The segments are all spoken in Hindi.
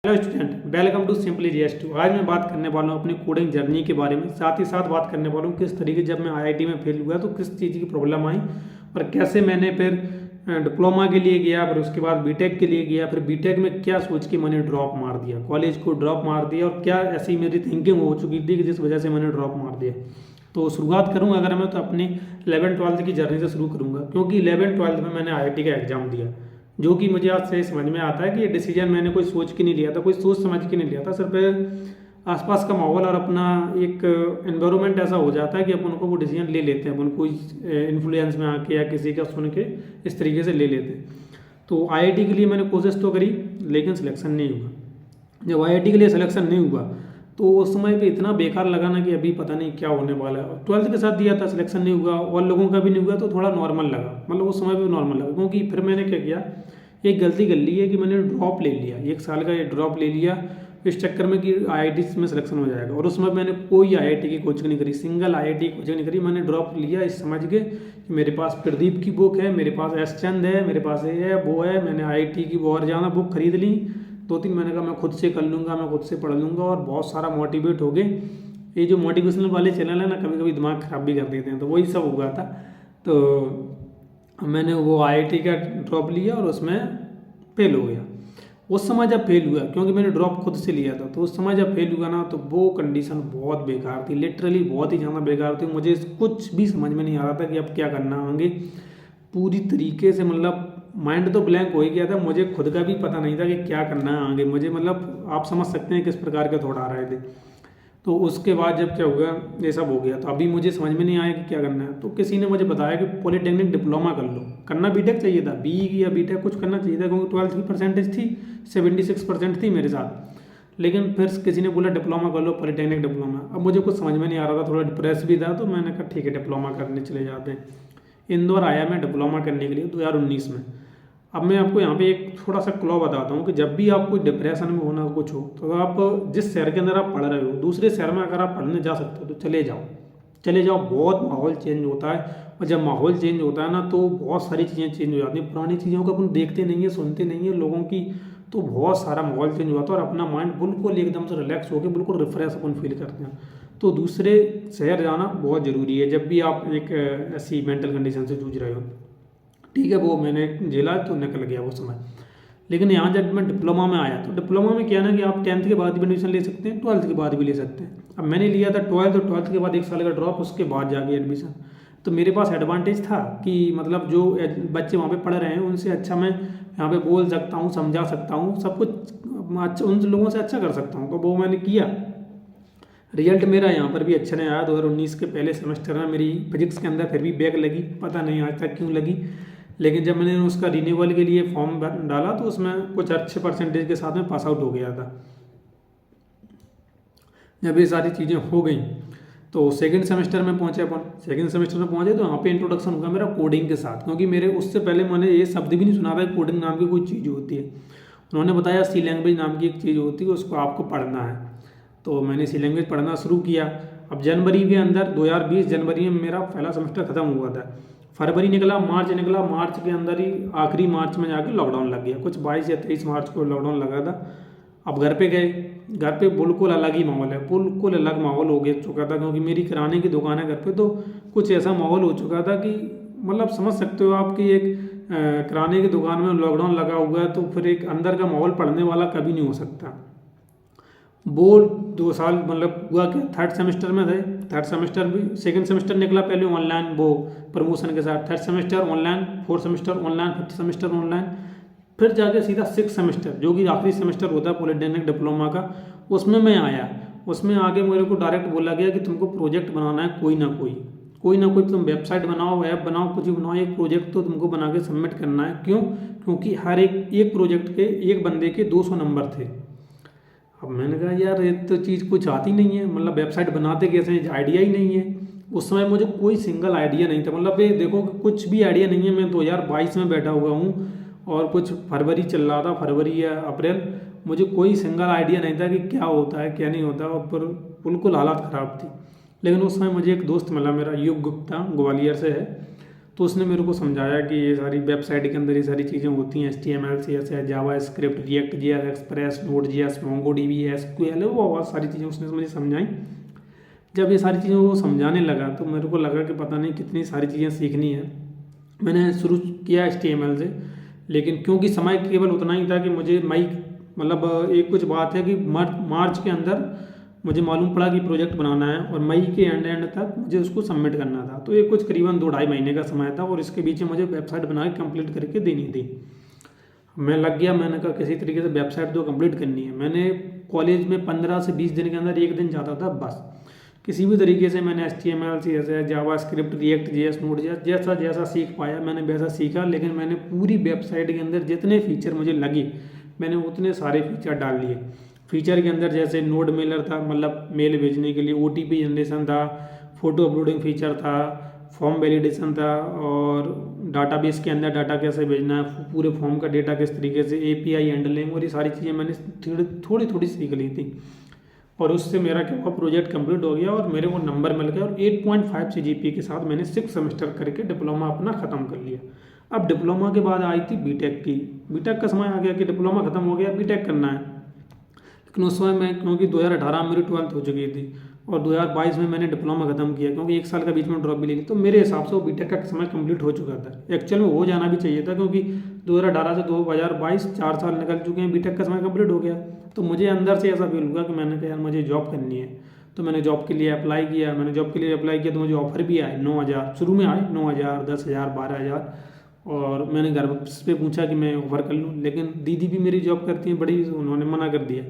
Hello student, welcome to simply GS two. आज मैं बात करने वाला हूँ अपनी कोडिंग जर्नी के बारे में। साथ ही साथ बात करने वाला हूँ किस तरीके जब मैं आईआईटी में फेल हुआ तो किस चीज़ की प्रॉब्लम आई और कैसे मैंने फिर डिप्लोमा के लिए गया, फिर उसके बाद बीटेक के लिए गया, फिर बीटेक में क्या सोच के मैंने ड्रॉप मार दिया, कॉलेज को ड्रॉप मार दिया और क्या ऐसी मेरी थिंकिंग हो चुकी थी कि जिस वजह से मैंने ड्रॉप मार दिया। तो शुरुआत करूँ अगर मैं तो अपनी 11th-12th की जर्नी से शुरू करूँगा, क्योंकि 11th-12th में मैंने आईआईटी का एग्ज़ाम दिया, जो कि मुझे आज से समझ में आता है कि ये डिसीजन मैंने कोई सोच के नहीं लिया था, कोई सोच समझ के नहीं लिया था। सिर्फ आसपास का माहौल और अपना एक एनवायरनमेंट ऐसा हो जाता है कि अपन को वो डिसीजन ले लेते हैं, अपन कोई इन्फ्लुएंस में आके या किसी का सुन के इस तरीके से ले लेते हैं। तो आईआईटी के लिए मैंने कोशिश तो करी लेकिन सिलेक्शन नहीं हुआ। जब आईआईटी के लिए सिलेक्शन नहीं हुआ तो उस समय पे इतना बेकार लगा ना कि अभी पता नहीं क्या होने वाला है। 12th के साथ दिया था, सिलेक्शन नहीं हुआ और लोगों का भी नहीं हुआ तो थोड़ा नॉर्मल लगा, मतलब उस समय पे नॉर्मल लगा। क्योंकि फिर मैंने क्या किया, एक गलती कर ली है कि मैंने ड्रॉप ले लिया, 1 साल का ये ड्रॉप ले लिया इस चक्कर में कि आईआईटी में सिलेक्शन हो जाएगा। और उसमें मैंने कोई आईआईटी की कोचिंग नहीं करी, सिंगल आईआईटी की कोचिंग नहीं करी। मैंने ड्रॉप लिया इस समझ के कि मेरे पास प्रदीप की बुक है, मेरे पास एस चंद है, मेरे पास ये है वो है। मैंने आईआईटी की और ज़्यादा बुक खरीद ली, 2-3 महीने का मैं खुद से कर लूँगा, मैं खुद से पढ़ लूँगा और बहुत सारा मोटिवेट हो गए। ये जो मोटिवेशनल वाले चैनल है ना, कभी कभी दिमाग ख़राब भी कर देते हैं, तो वही सब हुआ था। तो मैंने वो आईआईटी का ड्रॉप लिया और उसमें फेल हो गया। उस समय जब फेल हुआ, क्योंकि मैंने ड्रॉप खुद से लिया था, तो उस समय जब फेल हुआ ना तो वो कंडीशन बहुत बेकार थी, लिटरली बहुत ही ज़्यादा बेकार थी। मुझे कुछ भी समझ में नहीं आ रहा था कि अब क्या करना आगे। पूरी तरीके से मतलब माइंड तो ब्लैंक हो ही गया था, मुझे खुद का भी पता नहीं था कि क्या करना है आगे। मुझे मतलब आप समझ सकते हैं किस प्रकार के थॉट आ रहे थे। तो उसके बाद जब क्या हुआ, ये सब हो गया, तो अभी मुझे समझ में नहीं आया कि क्या करना है। तो किसी ने मुझे बताया कि पॉलिटेक्निक डिप्लोमा कर लो। करना बीटेक चाहिए था, बीई या बीटेक कुछ करना चाहिए था, क्योंकि 12th की परसेंटेज थी 76% थी मेरे साथ। लेकिन फिर किसी ने बोला डिप्लोमा कर लो, पॉलिटेक्निक डिप्लोमा। अब मुझे कुछ समझ में नहीं आ रहा था, थोड़ा डिप्रेस भी था, तो मैंने कहा ठीक है डिप्लोमा करने चले जाते हैं। इंदौर आया मैं डिप्लोमा करने के लिए 2019 में। अब मैं आपको यहाँ पे एक थोड़ा सा क्लॉ बताता हूँ कि जब भी आप कोई डिप्रेशन में होना कुछ हो, तो आप जिस शहर के अंदर आप पढ़ रहे हो, दूसरे शहर में अगर आप पढ़ने जा सकते हो तो चले जाओ, चले जाओ। बहुत माहौल चेंज होता है, और जब माहौल चेंज होता है ना तो बहुत सारी चीज़ें चेंज हो जाती हैं। पुरानी चीज़ों को अपन देखते नहीं है, सुनते नहीं है लोगों की, तो बहुत सारा माहौल चेंज हुआ था और अपना माइंड बिल्कुल एकदम से रिलैक्स होकर बिल्कुल रिफ्रेश अपन फील करते हैं। तो दूसरे शहर जाना बहुत ज़रूरी है जब भी आप एक ऐसी मेंटल कंडीशन से जूझ रहे हो। ठीक है, वो मैंने झेला तो निकल गया वो समय। लेकिन यहाँ जब मैं डिप्लोमा में आया तो डिप्लोमा में क्या ना कि आप 10th के बाद भी एडमिशन ले सकते हैं, 12th के बाद भी ले सकते हैं। अब मैंने लिया था 12th, और 12th के बाद 1 साल का ड्रॉप, उसके बाद जाके एडमिशन। तो मेरे पास एडवांटेज था कि मतलब जो बच्चे वहाँ पे पढ़ रहे हैं उनसे अच्छा मैं यहाँ पे बोल सकता हूँ, समझा सकता हूँ, सब कुछ अच्छा उन लोगों से अच्छा कर सकता हूँ। तो वो मैंने किया। रिजल्ट मेरा यहाँ पर भी अच्छा नहीं आया। 2019 के पहले सेमेस्टर में मेरी फिजिक्स के अंदर फिर भी बैक लगी, पता नहीं आज तक क्यों लगी। लेकिन जब मैंने उसका रिन्यूअल के लिए फॉर्म डाला तो उसमें कुछ अच्छे परसेंटेज के साथ में पास आउट हो गया था। जब ये सारी चीज़ें हो गई तो सेकंड सेमेस्टर में पहुंचे अपन। सेकंड सेमेस्टर में पहुंचे तो यहाँ पे इंट्रोडक्शन होगा मेरा कोडिंग के साथ, क्योंकि मेरे उससे पहले मैंने ये शब्द भी नहीं सुना था कोडिंग नाम की कोई चीज़ होती है। उन्होंने बताया सी लैंग्वेज नाम की एक चीज़ होती है, उसको आपको पढ़ना है। तो मैंने सी लैंग्वेज पढ़ना शुरू किया। अब जनवरी के अंदर 2020 जनवरी में मेरा पहला सेमेस्टर ख़त्म हुआ था। फरवरी निकला, मार्च निकला, मार्च के अंदर ही आखिरी मार्च में जाके लॉकडाउन लग गया। कुछ 22 या 23 मार्च को लॉकडाउन लगा था। अब घर पे गए, घर पे बिल्कुल अलग ही माहौल है, बिल्कुल अलग माहौल हो गया चुका था, क्योंकि मेरी किराने की दुकान है घर पे। तो कुछ ऐसा माहौल हो चुका था कि मतलब समझ सकते हो आप कि एक किराने की दुकान में लॉकडाउन लगा हुआ है, तो फिर एक अंदर का माहौल पढ़ने वाला कभी नहीं हो सकता। वो 2 साल मतलब हुआ कि 3rd सेमेस्टर में थे। 3rd सेमेस्टर भी, सेकंड सेमेस्टर निकला पहले ऑनलाइन वो प्रमोशन के साथ, 3rd semester online, 4th semester online, 5th semester online, फिर जाके सीधा 6th सेमेस्टर जो कि आखिरी सेमेस्टर होता है पॉलिटेक्निक डिप्लोमा का, उसमें मैं आया। उसमें आगे मेरे को डायरेक्ट बोला गया कि तुमको प्रोजेक्ट बनाना है, कोई ना कोई तुम वेबसाइट बनाओ, ऐप बनाओ, कुछ भी बनाओ, एक प्रोजेक्ट तो तुमको बना के सबमिट करना है। क्यों? क्योंकि हर एक प्रोजेक्ट के एक बंदे के 200 नंबर थे। अब मैंने कहा यार ये तो चीज़ कुछ आती नहीं है, मतलब वेबसाइट बनाते कैसे हैं, आइडिया ही नहीं है। उस समय मुझे कोई सिंगल आइडिया नहीं था, मतलब ये देखो कुछ भी आइडिया नहीं है। मैं 2022 में बैठा हुआ हूँ और कुछ फरवरी चल रहा था, फरवरी या अप्रैल, मुझे कोई सिंगल आइडिया नहीं था कि क्या होता है क्या नहीं होता, और पर बिल्कुल हालत ख़राब थी। लेकिन उस समय मुझे एक दोस्त मिला मेरा, युग गुप्ता, ग्वालियर से है। तो उसने मेरे को समझाया कि ये सारी वेबसाइट के अंदर ये सारी चीज़ें होती हैं, HTML CSS है, JavaScript, React JS, Express, Node JS, MongoDB, SQL, वो बहुत सारी चीज़ें उसने मुझे समझाई। जब ये सारी चीज़ें वो समझाने लगा तो मेरे को लगा कि पता नहीं कितनी सारी चीज़ें सीखनी है। मैंने शुरू किया HTML से, लेकिन क्योंकि समय केवल उतना ही था कि मुझे मई मतलब एक कुछ बात है कि मार्च के अंदर मुझे मालूम पड़ा कि प्रोजेक्ट बनाना है और मई के एंड तक मुझे उसको सबमिट करना था। तो ये कुछ करीबन 2-2.5 महीने का समय था और इसके बीच में मुझे वेबसाइट बना के कंप्लीट करके देनी थी। मैं लग गया, मैंने कहा किसी तरीके से वेबसाइट तो कंप्लीट करनी है। मैंने कॉलेज में 15 से 20 दिन के अंदर एक दिन जाता था बस। किसी भी तरीके से मैंने HTML CSS, JavaScript, React JS, Node JS जैसा जैसा सीख पाया मैंने वैसा सीखा। लेकिन मैंने पूरी वेबसाइट के अंदर जितने फीचर मुझे लगे मैंने उतने सारे फीचर डाल लिए। फीचर के अंदर जैसे नोड मेलर था, मतलब मेल भेजने के लिए, OTP जनरेशन था, फ़ोटो अपलोडिंग फीचर था, फॉर्म वैलिडेशन था, और डाटाबेस के अंदर डाटा कैसे भेजना है, पूरे फॉर्म का डेटा किस तरीके से, API हैंडलिंग, और ये सारी चीज़ें मैंने थोड़ी थोड़ी सीख ली थी। और उससे मेरा क्या हुआ, प्रोजेक्ट कंप्लीट हो गया और मेरे को नंबर मिल गया और 8.5 CGPA के साथ मैंने 6 सेमेस्टर करके डिप्लोमा अपना ख़त्म कर लिया। अब डिप्लोमा के बाद आई थी बीटेक की। बीटेक का समय आ गया कि डिप्लोमा ख़त्म हो गया, बीटेक करना है। लेकिन उस समय मैं, क्योंकि 2018 में मेरी 12th हो चुकी थी और 2022 में मैंने डिप्लोमा खत्म किया, क्योंकि 1 साल का बीच में ड्रॉप भी ले ली, तो मेरे हिसाब से वो बीटेक का समय कंप्लीट हो चुका था। एक्चुअल में हो जाना भी चाहिए था, क्योंकि 2018 से 2022 4 साल निकल चुके हैं, बीटेक का समय कंप्लीट हो गया। तो मुझे अंदर से ऐसा फील हुआ कि मैंने कहा यार मुझे जॉब करनी है। तो मैंने जॉब के लिए अप्लाई किया। मैंने जॉब के लिए अप्लाई किया तो मुझे ऑफर भी आए 9,000, शुरू में आए 9,000, 10,000, 12,000। और मैंने घर पे पूछा कि मैं ऑफर कर लूँ, लेकिन दीदी भी मेरी जॉब करती हैं बड़ी, उन्होंने मना कर दिया।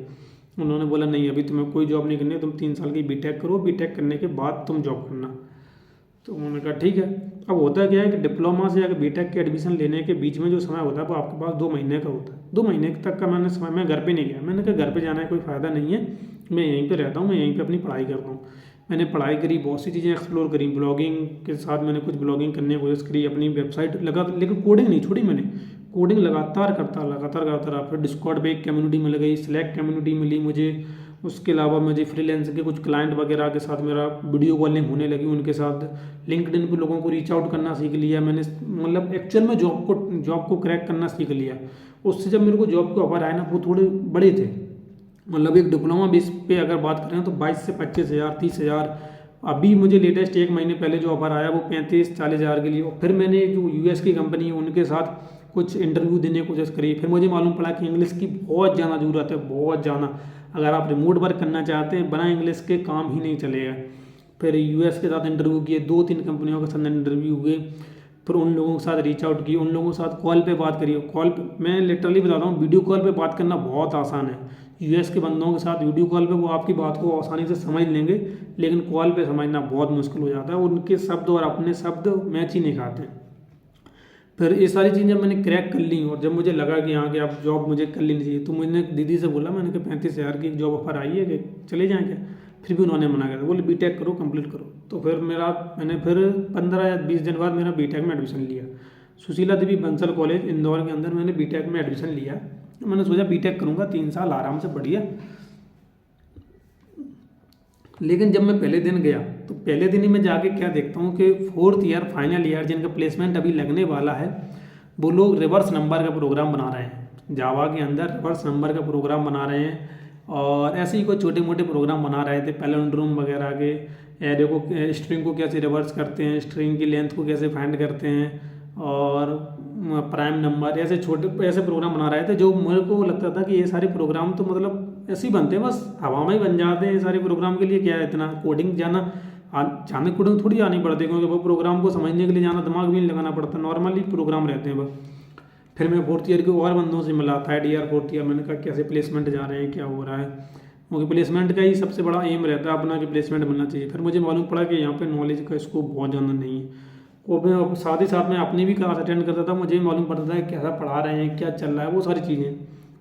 उन्होंने बोला नहीं, अभी तुम्हें कोई जॉब नहीं करनी है, तुम 3 साल की बीटेक करो, बीटेक करने के बाद तुम जॉब करना। तो उन्होंने कहा ठीक है। अब होता क्या है कि डिप्लोमा से या बीटेक के एडमिशन लेने के बीच में जो समय होता है वो आपके पास 2 महीने का होता है। 2 महीने तक का मैंने समय, मैं घर पे नहीं गया। मैंने कहा घर पे जाना है कोई फ़ायदा नहीं है, मैं यहीं पे रहता हूँ, मैं यहीं पे अपनी पढ़ाई करता हूँ। मैंने पढ़ाई करी, बहुत सी चीज़ें एक्सप्लोर करी, ब्लॉगिंग के साथ मैंने कुछ ब्लॉगिंग करने की कोशिश करी, अपनी वेबसाइट लगा, लेकिन कोडिंग नहीं छोड़ी मैंने। कोडिंग लगातार करता रहा। फिर डिस्कॉर्ड पे एक कम्युनिटी मिल गई, स्लैक कम्युनिटी मिली मुझे। उसके अलावा मुझे फ्रीलांस के कुछ क्लाइंट वगैरह के साथ मेरा वीडियो कॉलिंग होने लगी, उनके साथ लिंक्डइन पे लोगों को रीच आउट करना सीख लिया मैंने। मतलब एक्चुअल में जॉब को क्रैक करना सीख लिया। उससे जब मेरे को जॉब के ऑफर आए ना, वो थोड़े बड़े थे। मतलब एक डिप्लोमा बेस पे अगर बात करें तो 22 से 25,000, 30,000। अभी मुझे लेटेस्ट 1 महीने पहले जो ऑफर आया वो 35-40,000 के लिए। फिर मैंने जो US की कंपनी है उनके साथ कुछ इंटरव्यू देने की कोशिश करी। फिर मुझे मालूम पड़ा कि इंग्लिश की बहुत ज़्यादा ज़रूरत है, बहुत ज़्यादा। अगर आप रिमोट वर्क करना चाहते हैं, बिना इंग्लिश के काम ही नहीं चलेगा। फिर US के साथ इंटरव्यू किए, 2-3 कंपनियों के साथ इंटरव्यू हुए। फिर उन लोगों के साथ रीच आउट की, उन लोगों के साथ कॉल पे बात करी। कॉल पे मैं लिटरली बता रहा हूँ, वीडियो कॉल पे बात करना बहुत आसान है। US के बंदों के साथ वीडियो कॉल पे वो आपकी बात को आसानी से समझ लेंगे, लेकिन कॉल पे समझना बहुत मुश्किल हो जाता है। उनके शब्द और अपने शब्द मैच ही नहीं खाते। फिर ये सारी चीज़ें मैंने क्रैक कर ली और जब मुझे लगा कि हाँ कि अब जॉब मुझे कर लेनी चाहिए, तो मैंने दीदी से बोला, मैंने कहा 35,000 की जॉब ऑफर आई है कि चले जाएँ क्या? फिर भी उन्होंने मना कर, बोले बीटेक करो, कंप्लीट करो। तो फिर मैंने फिर 15 या 20 दिन बाद मेरा बीटेक में एडमिशन लिया। सुशीला देवी बंसल कॉलेज इंदौर के अंदर मैंने बीटेक में एडमिशन लिया। मैंने सोचा बीटेक करूँगा 3 साल आराम से, बढ़िया। लेकिन जब मैं पहले दिन गया तो पहले दिन ही मैं जाके क्या देखता हूँ कि 4th ईयर फाइनल ईयर जिनका प्लेसमेंट अभी लगने वाला है, वो लोग रिवर्स नंबर का प्रोग्राम बना रहे हैं। जावा के अंदर रिवर्स नंबर का प्रोग्राम बना रहे हैं और ऐसे ही कोई छोटे मोटे प्रोग्राम बना रहे थे, पैलिंड्रोम वगैरह के। एरे को, स्ट्रिंग को कैसे रिवर्स करते हैं, स्ट्रिंग की लेंथ को कैसे फाइंड करते हैं, और प्राइम नंबर, ऐसे प्रोग्राम बना रहे थे। जो मेरे को लगता था कि ये सारे प्रोग्राम तो मतलब ऐसे ही बनते हैं, बस हवा में ही बन जाते हैं। ये सारे प्रोग्राम के लिए क्या है इतना कोडिंग जाना कोडिंग थोड़ी आनी पड़ती है, क्योंकि वो प्रोग्राम को समझने के लिए ज़्यादा दिमाग भी नहीं लगाना पड़ता, नॉर्मली प्रोग्राम रहते हैं बस। फिर मैं 4th ईयर के और बंदों से मिला, 3rd ईयर 4th ईयर। मैंने कहा कैसे प्लेसमेंट जा रहे हैं, क्या हो रहा है, क्योंकि प्लेसमेंट का ही सबसे बड़ा एम रहता है अपना कि प्लेसमेंट बनना चाहिए। फिर मुझे मालूम पड़ा कि यहाँ पे नॉलेज का स्कोप बहुत ज़्यादा नहीं है। और मैं साथ ही साथ में अपनी भी क्लास अटेंड करता था, मुझे भी मालूम पड़ता था कि कैसा पढ़ा रहे हैं, क्या चल रहा है, वो सारी चीज़ें।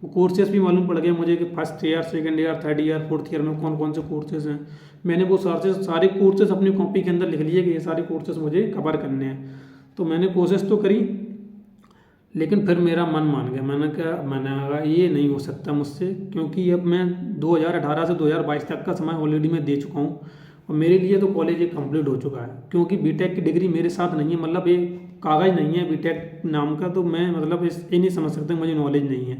वो कोर्सेज भी मालूम पड़ गए मुझे कि 1st year, 2nd year, 3rd year, 4th year में कौन कौन से कोर्सेज हैं। मैंने वो सारे कोर्सेज अपनी कॉपी के अंदर लिख लिए कि ये सारे कोर्सेज मुझे कवर करने हैं। तो मैंने कोशिश तो करी, लेकिन फिर मेरा मन मान गया। मैंने कहा ये नहीं हो सकता मुझसे, क्योंकि अब मैं 2018 से 2022 तक का समय ऑलरेडी मैं दे चुका हूँ और मेरे लिए तो कॉलेज एक कंप्लीट हो चुका है। क्योंकि बीटेक की डिग्री मेरे साथ नहीं है, मतलब ये कागज़ नहीं है बीटेक नाम का, तो मैं मतलब ये नहीं समझ सकता मुझे नॉलेज नहीं है।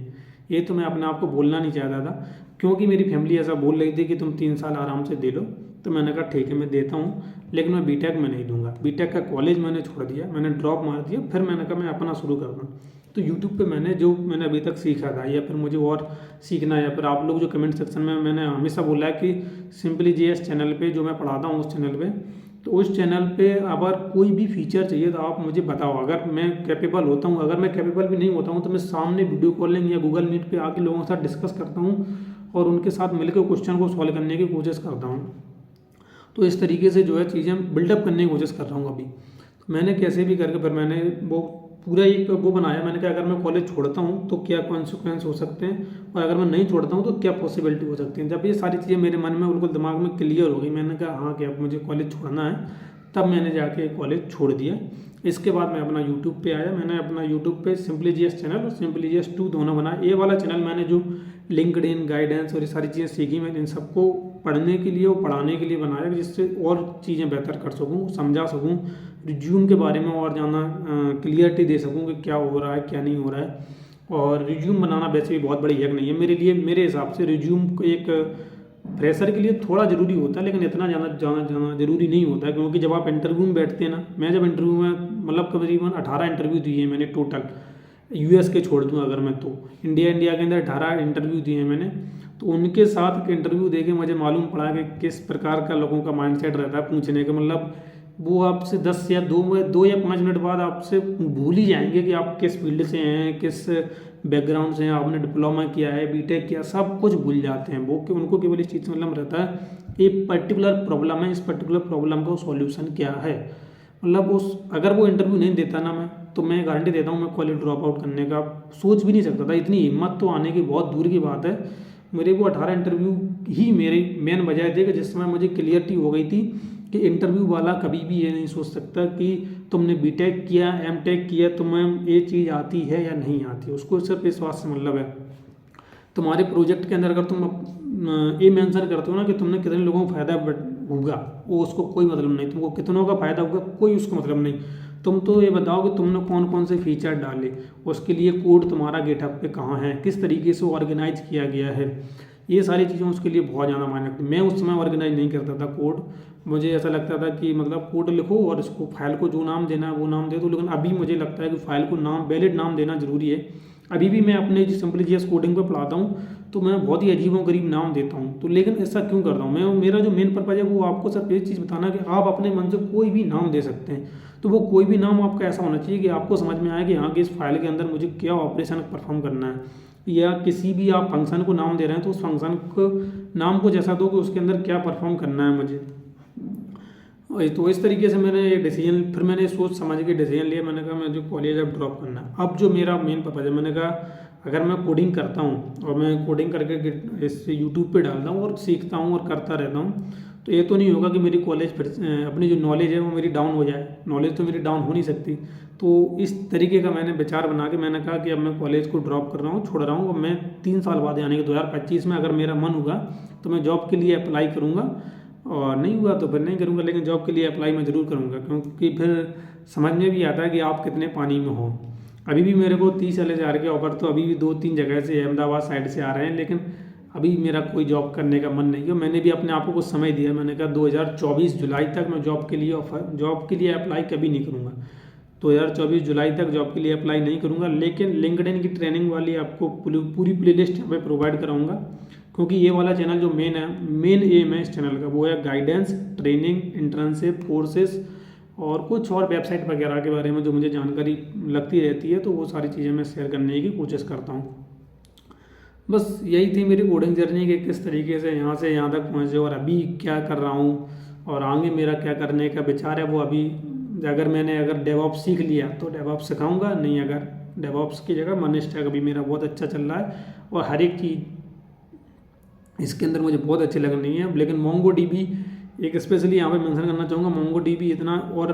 ये तो मैं अपने आप को बोलना नहीं चाहता था, क्योंकि मेरी फैमिली ऐसा बोल रही थी कि तुम 3 साल आराम से दे लो। तो मैंने कहा ठीक है मैं देता हूँ, लेकिन मैं बीटेक में नहीं दूंगा। बीटेक का कॉलेज मैंने छोड़ दिया, मैंने ड्रॉप मार दिया। फिर मैंने कहा मैं अपना शुरू करता हूँ। तो यूट्यूब पे मैंने जो मैंने अभी तक सीखा था, या फिर मुझे और सीखना है, या फिर आप लोग जो कमेंट सेक्शन में मैंने हमेशा बोला है कि सिंपली जीएस चैनल पे जो मैं पढ़ाता हूँ उस चैनल पे, तो उस चैनल पे अगर कोई भी फीचर चाहिए तो आप मुझे बताओ। अगर मैं कैपेबल होता हूँ, अगर मैं कैपेबल भी नहीं होता हूँ तो मैं सामने वीडियो कॉलिंग या गूगल मीट पे आके लोगों के साथ डिस्कस करता हूँ और उनके साथ मिलकर क्वेश्चन को सॉल्व करने की कोशिश करता हूँ। तो इस तरीके से जो है चीज़ें बिल्डअप करने की कोशिश कर रहा हूँ अभी। तो मैंने कैसे भी करके फिर मैंने वो पूरा एक वो बनाया। मैंने कहा अगर मैं कॉलेज छोड़ता हूँ तो क्या कॉन्सिक्वेंस हो सकते हैं, और अगर मैं नहीं छोड़ता हूँ तो क्या पॉसिबिलिटी हो सकती है। जब ये सारी चीज़ें मेरे मन में बिल्कुल दिमाग में क्लियर हो गई, मैंने कहा हाँ कि अब मुझे कॉलेज छोड़ना है, तब मैंने जाके कॉलेज छोड़ दिया। इसके बाद मैं अपना यूट्यूब पे आया। मैंने अपना यूट्यूब पे सिंपली जीएस चैनल और सिंपली जीएस 2 दोनों बनाया। ये वाला चैनल मैंने जो लिंक्डइन गाइडेंस और ये सारी चीज़ें सीखी, मैंने इन सबको पढ़ने के लिए और पढ़ाने के लिए बनाया, जिससे और चीज़ें बेहतर कर सकूँ, समझा सकूँ, रिज्यूम के बारे में और ज़्यादा क्लियरिटी दे सकूँ कि क्या हो रहा है क्या नहीं हो रहा है। और रिज्यूम बनाना वैसे भी बहुत बड़ी हैक नहीं है मेरे लिए। मेरे हिसाब से रिज्यूम को एक फ्रेशर के लिए थोड़ा ज़रूरी होता है, लेकिन इतना ज़्यादा ज़रूरी नहीं होता है, क्योंकि जब आप इंटरव्यू में बैठते हैं ना, मैं जब इंटरव्यू में मतलब करीबन 18 इंटरव्यू दिए मैंने टोटल, यूएस के छोड़ दूँ अगर मैं, तो इंडिया के अंदर 18 इंटरव्यू दिए मैंने। तो उनके साथ इंटरव्यू दे के मुझे मालूम पड़ा कि किस प्रकार का लोगों का माइंडसेट रहता है पूछने का। मतलब वो आपसे 10 या 2 या 5 मिनट बाद आपसे भूल ही जाएंगे कि आप किस फील्ड से हैं, किस बैकग्राउंड से हैं, आपने डिप्लोमा किया है, बीटेक किया, सब कुछ भूल जाते हैं वो। कि उनको केवल इस चीज़ से मतलब रहता है एक पर्टिकुलर प्रॉब्लम है, इस पर्टिकुलर प्रॉब्लम का सॉल्यूशन क्या है। मतलब उस अगर वो इंटरव्यू नहीं देता ना मैं, तो मैं गारंटी देता हूँ मैं कॉलेज ड्रॉप आउट करने का सोच भी नहीं सकता था। इतनी हिम्मत तो आने की बहुत दूर की बात है। मेरे वो 18 इंटरव्यू ही मेरी मेन वजह थी कि जिसमें मुझे क्लियरिटी हो गई थी कि इंटरव्यू वाला कभी भी ये नहीं सोच सकता कि तुमने बीटेक किया, एमटेक किया, तुम्हें ये चीज़ आती है या नहीं आती। उसको सिर्फ इस बात से मतलब है, तुम्हारे प्रोजेक्ट के अंदर अगर तुम ये मेंशन करते हो ना कि तुमने कितने लोगों को फ़ायदा होगा, वो उसको कोई मतलब नहीं। तुमको कितनों का फ़ायदा होगा कोई उसको मतलब नहीं। तुम तो ये बताओ कि तुमने कौन कौन से फीचर डाले, उसके लिए कोड तुम्हारा गिटहब पे कहाँ है, किस तरीके से ऑर्गेनाइज किया गया है, ये सारी चीज़ें उसके लिए बहुत ज़्यादा मायने रखती। मैं उस समय ऑर्गेनाइज नहीं करता था कोड। मुझे ऐसा लगता था कि मतलब कोड लिखो और इसको फाइल को जो नाम देना है वो नाम दे दो। लेकिन अभी मुझे लगता है कि फाइल को नाम वैलिड नाम देना जरूरी है। अभी भी मैं अपने जो सिंपली जीएस कोडिंग पर पढ़ाता हूँ तो मैं बहुत ही अजीबोगरीब नाम देता हूँ। तो लेकिन ऐसा क्यों कर रहा हूँ मैं, मेरा जो मेन पर्पज़ है वो आपको सिर्फ ये चीज़ बताना कि आप अपने मन से कोई भी नाम दे सकते हैं। तो वो कोई भी नाम आपका ऐसा होना चाहिए कि आपको समझ में आए कि हाँ कि इस फाइल के अंदर मुझे क्या ऑपरेशन परफॉर्म करना है। या किसी भी आप फंक्शन को नाम दे रहे हैं तो उस फंक्शन को नाम को जैसा दो कि उसके अंदर क्या परफॉर्म करना है मुझे। तो इस तरीके से मैंने ये डिसीजन, फिर मैंने सोच समझ के डिसीजन लिया। मैंने कहा मैं जो कॉलेज अब ड्रॉप करना है। अब जो मेरा मेन पर्पज़ है, मैंने कहा अगर मैं कोडिंग करता हूँ और मैं कोडिंग करके इस यूट्यूब पे डालता हूँ और सीखता हूँ और करता रहता हूँ, तो ये तो नहीं होगा कि मेरी कॉलेज फिर अपनी जो नॉलेज है वो मेरी डाउन हो जाए। नॉलेज तो मेरी डाउन हो नहीं सकती। तो इस तरीके का मैंने विचार बना के मैंने कहा कि अब मैं कॉलेज को ड्रॉप कर रहा हूँ, छोड़ रहा हूँ। अब मैं 3 साल बाद यानी कि 2025 में अगर मेरा मन होगा तो मैं जॉब के लिए अप्लाई करूँगा, और नहीं हुआ तो फिर नहीं करूँगा। लेकिन जॉब के लिए अप्लाई मैं ज़रूर करूँगा, क्योंकि फिर समझ में भी आता है कि आप कितने पानी में हो। अभी भी मेरे को 30,000 के ऑफर तो अभी भी 2-3 जगह से अहमदाबाद साइड से आ रहे हैं, लेकिन अभी मेरा कोई जॉब करने का मन नहीं है। मैंने भी अपने आप को कुछ समय दिया। मैंने कहा 2024 जुलाई तक मैं जॉब के लिए अप्लाई कभी नहीं करूँगा। 2024 जुलाई तक जॉब के लिए अप्लाई नहीं करूँगा। लेकिन लिंक्डइन की ट्रेनिंग वाली आपको पूरी प्लेलिस्ट यहाँ पे प्रोवाइड कराऊँगा, क्योंकि ये वाला चैनल जो मेन एम है इस चैनल का वो है गाइडेंस, ट्रेनिंग, इंटर्नशिप, कोर्सेज और कुछ और वेबसाइट वगैरह के बारे में जो मुझे जानकारी लगती रहती है, तो वो सारी चीज़ें मैं शेयर करने की कोशिश करता हूँ। बस यही थी मेरी कोडिंग जर्नी कि किस तरीके से यहाँ से यहाँ तक पहुँचे और अभी क्या कर रहा हूँ और आगे मेरा क्या करने का विचार है। वो अभी अगर डेवऑप्स सीख लिया तो डेवऑप्स सिखाऊंगा, नहीं अगर डेवऑप्स की जगह मनीस्टैक अभी मेरा बहुत अच्छा चल रहा है और हर एक चीज़ इसके अंदर मुझे बहुत अच्छी लग रही है। लेकिन मोंगोडीबी एक स्पेशली यहाँ पे मेंशन करना चाहूँगा। मोंगोडीबी इतना, और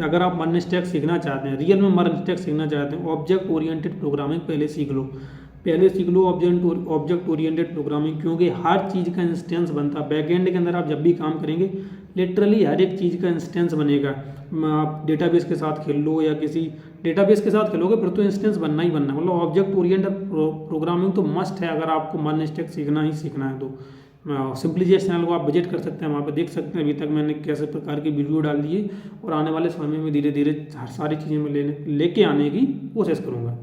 अगर आप मनीस्टैक सीखना चाहते हैं, रियल में मनीस्टैक सीखना चाहते हैं, ऑब्जेक्ट ओरिएंटेड प्रोग्रामिंग पहले सीख लो ऑब्जेक्ट ओरिएंटेड प्रोग्रामिंग, क्योंकि हर चीज़ का इंस्टेंस बनता है। बैकएंड के अंदर आप जब भी काम करेंगे लिटरली हर एक चीज़ का इंस्टेंस बनेगा। आप डेटाबेस के साथ खेल लो या किसी डेटाबेस के साथ खेलोगे फिर तो इंस्टेंस बनना ही बनना है। मतलब ऑब्जेक्ट ओरिएंटेड प्रोग्रामिंग तो मस्ट है अगर आपको मन स्टैक सीखना ही सीखना है तो। सिंपलीजेस्ट चैनल को आप विजिट कर सकते हैं, वहाँ पे देख सकते हैं अभी तक मैंने कैसे प्रकार की वीडियो डाल दिए, और आने वाले समय में धीरे धीरे सारी चीज़ें मैं लेके आने की कोशिश करूँगा।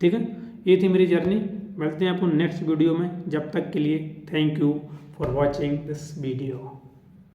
ठीक है, ये थी मेरी जर्नी। मिलते हैं अपन नेक्स्ट वीडियो में, जब तक के लिए thank you for watching this video.